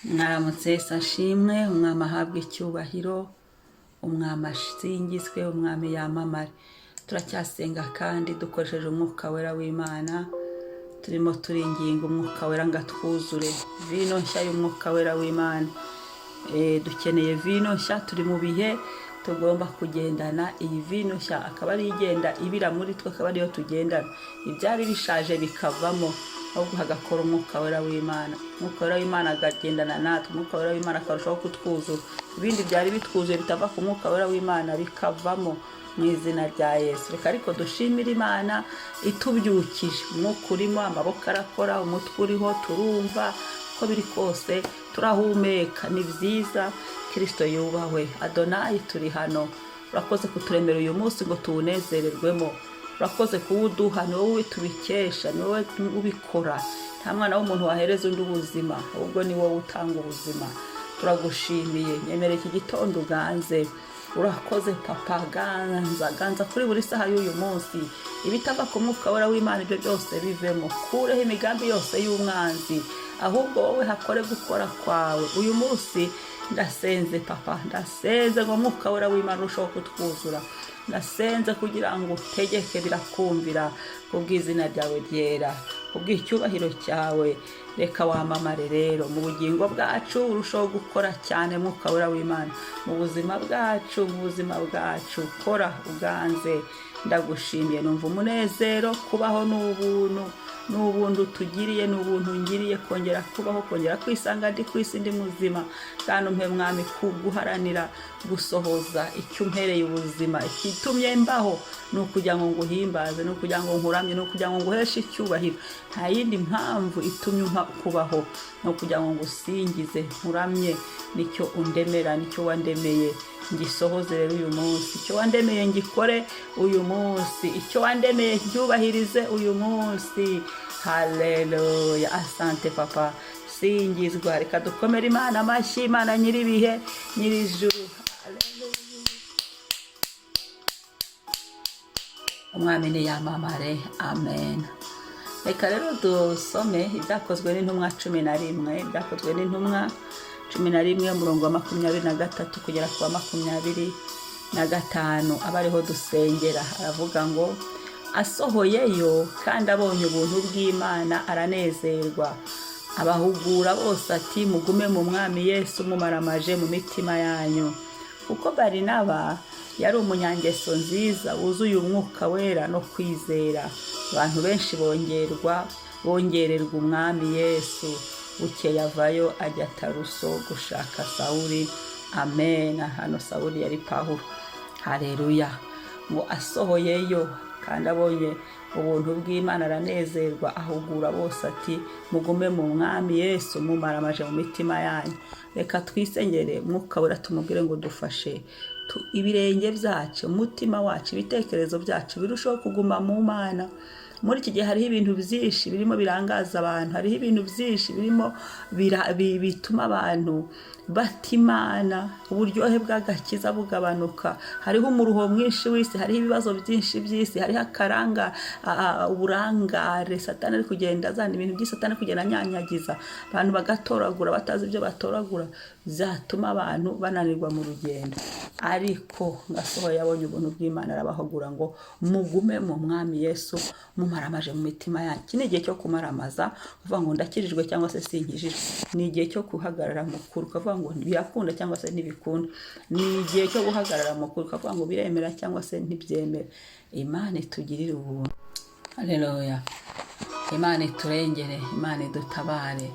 Mwaramutse Yesu ashimwe, umwami ahabwe icyubahiro, umwami asingizwe, umwami yamamare. Turacyasenga kandi dukoresheje umwuka wera w'Imana, turimo turinginga umwuka wera ngo atwuzure vino nshya y'umwuka wera w'Imana. Dukeneye vino nshya, turi mu bihe tugomba kugendana iyi vino nshya, akaba ari igenda ibira muri twe, akaba ariyo tugendana, ibyari bishaje bikavamo, ahubwo hagakora umwuka wera w'Imana. Umwuka wera w'Imana akagendana natwe, umwuka wera w'Imana akarushaho kutwuzura, ibindi byari bitwuzuye bitava ku mwuka wera w'Imana bikavamo mu izina rya Yesu. Reka ariko dushimire Imana itubyukije, umwuka urimo, amaboko arakora, umutwe uriho, turumva uko biri kose, turahumeka, ni byiza. Kristo yubahwe. Adonayi, turi hano, urakoze kuturemera uyu munsi ngo tuwunezererwemo, urakoze kuwuduha, ni wowe tubikesha, ni wowe ubikora, nta mwana w'umuntu wahereza undi ubuzima, ahubwo ni wowe utanga ubuzima. Turagushimiye, nyemere iki gitondo uganze, urakoze papa, ganza kuri buri saha y'uyu munsi, ibitava ku mwuka wera w'Imana ibyo byose bivemo, kureho imigambi yose y'umwanzi, ahubwo wowe hakore gukora kwawe. Uyu munsi ndasenze papa, ndasenze ngo umwuka wera w'Imana urushaho kutwuzura, ndasenze kugira ngo utegeke birakumvira, kubw'izina ryawe ryera, kubw'icyubahiro cyawe. Reka wamamare rero mu bugingo bwacu, urushaho gukora cyane mwuka wera w'Imana, mu buzima bwacu kora uganze. Ndagushimiye, numva umunezero, kubaho n'ubuntu tugiriye, n'ubuntu ngiriye, kongera kubaho, kongera kwisanga ndi ku isi ndi muzima. Kandi umpe Mwami kuguharanira gusohoza icyo umpereye ubuzima, ikitumye mbaho ni ukugira ngo nguhimbaze, ni ukugira ngo nkuramye, ni ukugira ngo nguheshe icyubahiro. Nta yindi mpamvu itumye umpa kubaho, ni ukugira ngo ngusingize, nkuramye. Nicyo undemera, nicyo wandemeye, ngisohoze rero uyu munsi. Icyo wandemeye ngikore uyu munsi, icyo wandemeye ncyubahirize uyu munsi. Haleluya, asante papa, singizwa. Reka dukomere Imana amashyi, Imana nyiribihe, nyirijuru. Umwami niyamamare, amen. Reka rero dusome ibyakozwe n'intumwa 11, ibyakozwe n'intumwa 11 umurongo wa 23 kugera ku wa 25. Abariho dusengera, aravuga ngo asohoyeyo kandi abonye ubuntu bw'Imana aranezerwa. Abahugura bose ati mugume mu Mwami Yesu mumaramaje mu mitima yanyu. Kuko Barinaba yari umunyangesonziza wuzuye Umwuka Wera no kwizera, abantu benshi bongererwa Umwami Yesu. Bukeye avayo ajya Taruso gushaka Sawuli. Amen. Hano Sawuli yari Pawulo. Haleluya. Ngo asohoyeyo kandi abonye ubuntu bw'Imana aranezerwa. Ahugura bose ati mugume mu Mwami Yesu mumaramaje mu mitima yanyu. Reka twisengere Mwuka Wera tumubwire ngo dufashe ibirenge byacu, umutima wacu, ibitekerezo byacu birushaho kuguma mu Mana. Muri iki gihe hariho ibintu byinshi birimo birangaza abantu, hariho ibintu byinshi birimo bituma abantu batimana, uburyohe bw'agakiza bugabanuka. Hariho umuruho mwinshi w'isi, hariho ibibazo byinshi by'isi, hariho uburangare Satani ari kugenda azana ibintu by'isi, Satani kugenda anyanyagiza abantu bagatoragura batazi ibyo batoragura, zatuma abantu bananirwa mu rugendo. Ariko ngasohoye yabonye ubuntu bw'Imana arabahugura ngo mugume mu Mwami Yesu mumaramaje mu mitima yanyu. Iki ni igihe cyo kumaramaza, uvuga ngo ndakirijwe cyangwa se sinkijijwe. Ni igihe cyo guhagarara mu kuri, ukavuga ngo birakunda cyangwa se ntibikunda. Ni igihe cyo guhagarara mu kuri, ukavuga ngo biremera cyangwa se ntibyemera. Imana itugirire ubuntu. Haleluya. Imana iturengere, Imana idutabare.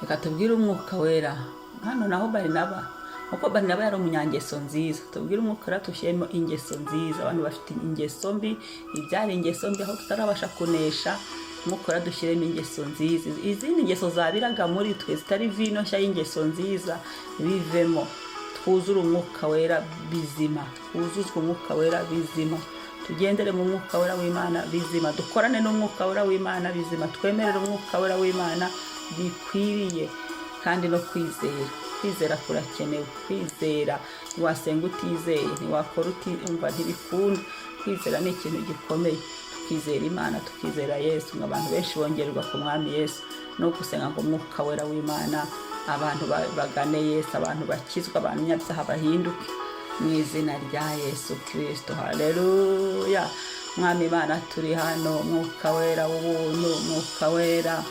Reka tubwire Umwuka Wera. Hano naho Barinaba, uko Barinaba yari umunyangesonziza, tubwire Umwuka Wera tushyiremo ingeso nziza. Abantu bafite ingeso mbi, ibyari ingeso mbi aho tutarabasha kunesha, Umwuka Wera dushyiremo ingeso nziza. Izindi ngeso zabiraga muri twe zitari vino nshya y'ingeso nziza bivemo, twuzure Umwuka Wera bizima, twuzuzwe Umwuka Wera bizima, tugendere mu Mwuka Wera w'Imana bizima, dukorane n'Umwuka Wera w'Imana bizima, twemerere Umwuka Wera w'Imana bikwiriye. Kandi no kwizera, kwizera kurakenewe. Kwizera ntiwasenga utizeye, ntiwakora utumva ntibikunda. Kwizera ni ikintu gikomeye. Tukizera Imana, tukizera Yesu. Abantu benshi bongererwa ku Mwami Yesu no gusenga ngo Umwuka Wera w'Imana abantu bagane Yesu, abantu bakizwa, abantu nyabyaha bahinduke mu izina rya Yesu Kristo. Haleluya. Mwami Imana turi hano, Umwuka Wera w'ubuntu, Umwuka Wera,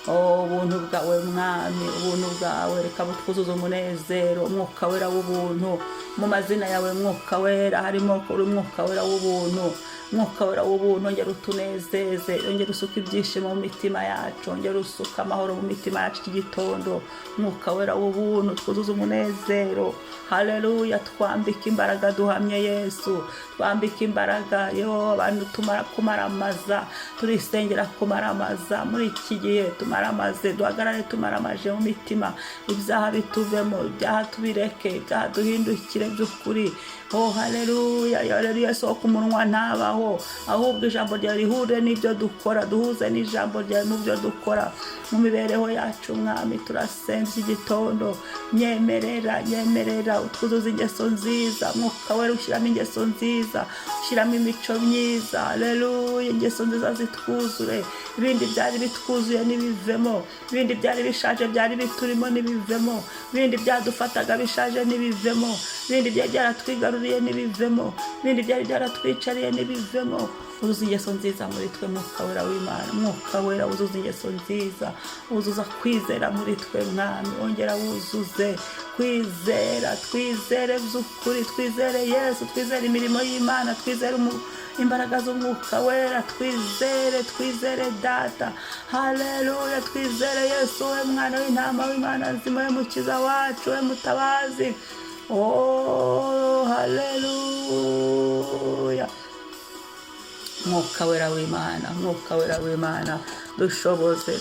ubuntu bwawe Mwami, ubuntu bwawe reka butwuzuze umunezero. Umwuka Wera w'ubuntu, mu mazina yawe Mwuka Wera harimo kuri Umwuka Wera w'ubuntu. Umwuka Wera w'ubuntu ongera utunezeze, ongera usuka ibyishimo mu mitima yacu, ongera usuka amahoro mu mitima yacu iki gitondo. Umwuka Wera w'ubuntu twuzuze umunezero. Haleluya. Twambika imbaraga duhamye Yesu, twambika imbaraga abantu tumara kumaramaza, turisengera kumaramaza muri iki gihe. Tumaramaze, duhagarare tumaramaje mu mitima, ibyaha bituvemo, ibyaha tubireke, ibyaha duhindukire by'ukuri. Haleluya. Haleluya. Soko umunwa ntabaho, ahubwo ijambo ryawe rihure n'ibyo dukora, duhuze n'ijambo ryawe mu byo dukora mu mibereho yacu. Mwami turasenze igitondo, nyemerera utwuzuze ingeso nziza. Mwuka Wera ushyiramo ingeso nziza, ushyiramo imico myiza. Haleluya. Ingeso nziza zitwuzure, ibindi byari bitwuzuye nibivemo, ibindi byari bishaje byari biturimo nibivemo, ibindi byadufataga bishaje nibivemo, ibindi byari byaratwigaruriye nibivemo, ibindi byari byaratwicariye nibivemo. Uzuza ingeso nziza muri twe Mwuka Wera w'Imana. Mwuka Wera uzuza ingeso nziza, uzuza kwizera muri twe Mwami. Ongera wuzuze kwizera, twizere by'ukuri, twizere Yesu, twizere imirimo y'Imana, twizere imbaraga z'Umwuka Wera, twizere Data. Haleluya. Twizere Yesu, we mwana w'intama w'Imana nzima, we mukiza wacu, we mutabazi. Haleluya. Umwuka Wera w'Imana, Umwuka Wera w'Imana, dushoboze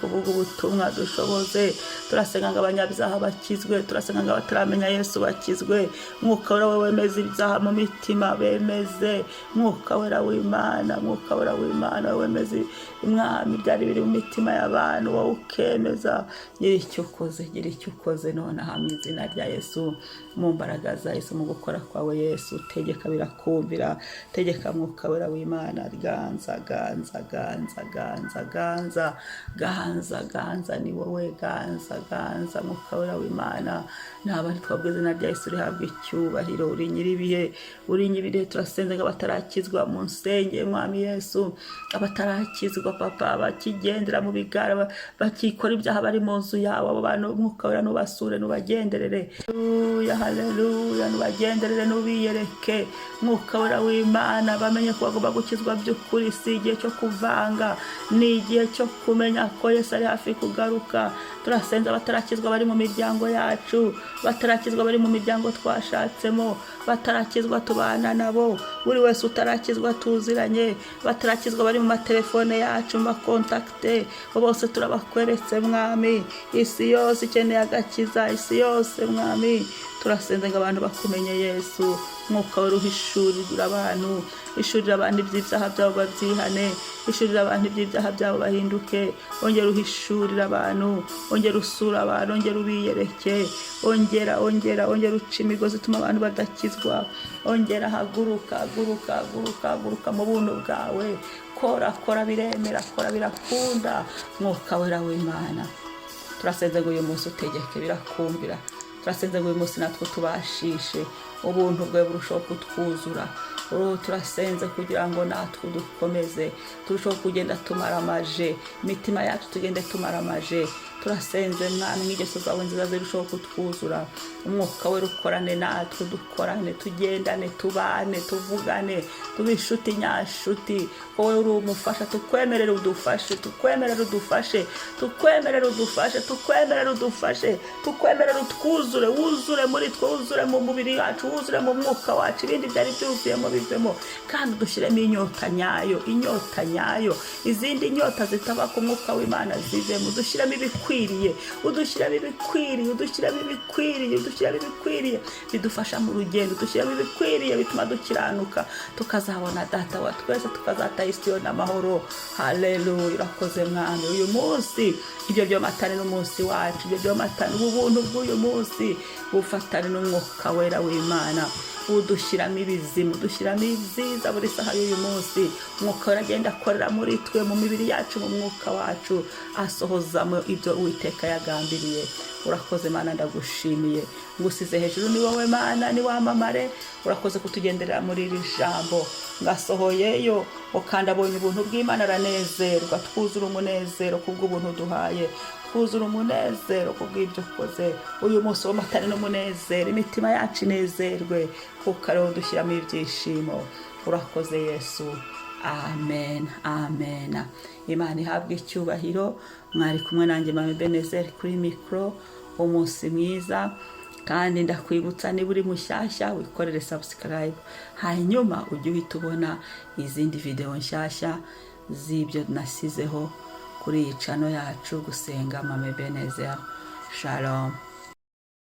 kuvuga ubutumwa, dushoboze. Turasenga ngo abanyabyaha bakizwe, turasenga ngo abataramenya Yesu bakizwe. Umwuka Wera wemeza ibyaha mu mitima, bemeze. Umwuka Wera w'Imana, Umwuka Wera w'Imana wemeza Mwami byari biri mu mitima y'abantu, wowe ukemeza. Gira icyo ukoze nonaha mu izina rya Yesu, mu mbaraga za Yesu, mu gukora kwawe Yesu. Tegeka birakumvira, tegeka Mwuka Wera w'Imana, ganza ni wowe, ganza Mwuka Wera w'Imana. Nabandi twabwe izina rya Yesu rihabwa icyubahiro. Uri nyiribihe, uri nyiribihe. Turasenze ngo abatarakizwa mu nsenge Mwami Yesu, abatarakizwa Papa, bakigendera mu bigara, bakikora ibyaha bari mu nzu yawe, abo bantu Mwuka Wera nubasure, nubagenderere. Haleluya. Nubagenderere, nubiyereke Mwuka Wera w'Imana, bamenye ko bagomba gukizwa by'ukuri. Si igihe cyo kuvanga, ni igihe cyo kumenya ko Yesu ari hafi kugaruka. Turasenza abatarakizwa bari mu miryango yacu, batarakizwa bari mu miryango twashatsemo, batarakizwa tubana nabo, buri wese utarakizwa tuziranye, batarakizwa bari mu matelefone yacu, mu makontakte, bose turabakweretse Mwami. Isi yose ikeneye agakiza, isi yose Mwami. Turasenze ngo abantu bakumenye Yesu. Mwuka Wera uhishurira abantu, ishurira abantu iby'ibyaha byabo babyihane, ishurira abantu iby'ibyaha byabo bahinduke. Ongera uhishurira abantu, ongera usura abantu, ongera ubiyereke, ongera uca imigozi ituma abantu badakizwa. Ongera haguruka mu buntu bwawe. Kora biremera, kora birakunda. Mwuka Wera w'Imana, turasenze ngo uyu munsi utegeke birakumvira. Turasenze ngo uyu munsi natwe tubashishe, ubuntu bwawe burushaho kutwuzura. Turasenze kugira ngo natwe dukomeze, turushaho kugenda tumaramaje, imitima yacu tugende tumaramaje. Turasenze Mwami ingeso zawe nziza zirushaho kutwuzura. Umwuka Wera ukorane natwe, dukorane, tugendane, tubane, tuvugane, tube inshuti nyashuti. Wowe uri umufasha, tukwemerere udufashe, tukwemerere utwuzure, wuzure muri twe, wuzure mu mubiri wacu, wuzure mu mwuka wacu, ibindi byari byuzuyemo bivemo. Kandi dushyiremo inyota nyayo, izindi nyota zitaba ku Mwuka w'Imana zivemo. Dushyiremo ibikwiriye, udushyiramo ibikwiriye bidufasha mu rugendo. Dushyiramo ibikwiriye bituma dukiranuka, tukazabona Data wa twese, tukazataha isi yo n'amahoro. Haleluya. Urakoze Mwami. Uyu munsi ibyo byomatane n'umunsi wacu, ibyo byomatane ubuntu bw'uyu munsi bufatane n'Umwuka Wera w'Imana. udushyiramo ibizimu, dushyiramo ibyiza buri saha y'uyu munsi. Umwuka Wera agenda akorera muri twe, mu mibiri yacu, mu mwuka wacu, asohozamo ibyo Uwiteka yagambiriye. Urakoze Mana, ndagushimiye. Ngusize hejuru, ni wowe Mana, ni wamamare. Urakoze kutugenderera muri iri jambo. Ngasohoyeyo kandi abonye ubuntu bw'Imana aranezerwa. Twuzura umunezero kubw'ubuntu duhaye, twuzura umunezero kubw'ibyo ukoze uyu munsi w'amatara n'umunezero. Imitima yacu inezerwe kuko ariho dushyiramo ibyishimo. Urakoze Yesu. Amen, amen. Imana ihabwe icyubahiro. Mwari kumwe nanjye Mwami Ebenezer kuri mikoro. Umunsi mwiza, kandi ndakwibutsa niba uri mushyashya wikorere subscribe, hanyuma ujye uhita ubona izindi video nshyashya z'ibyo nasizeho kuri iyi channel yacu Gusenga Mama Ebenezer. Shalom.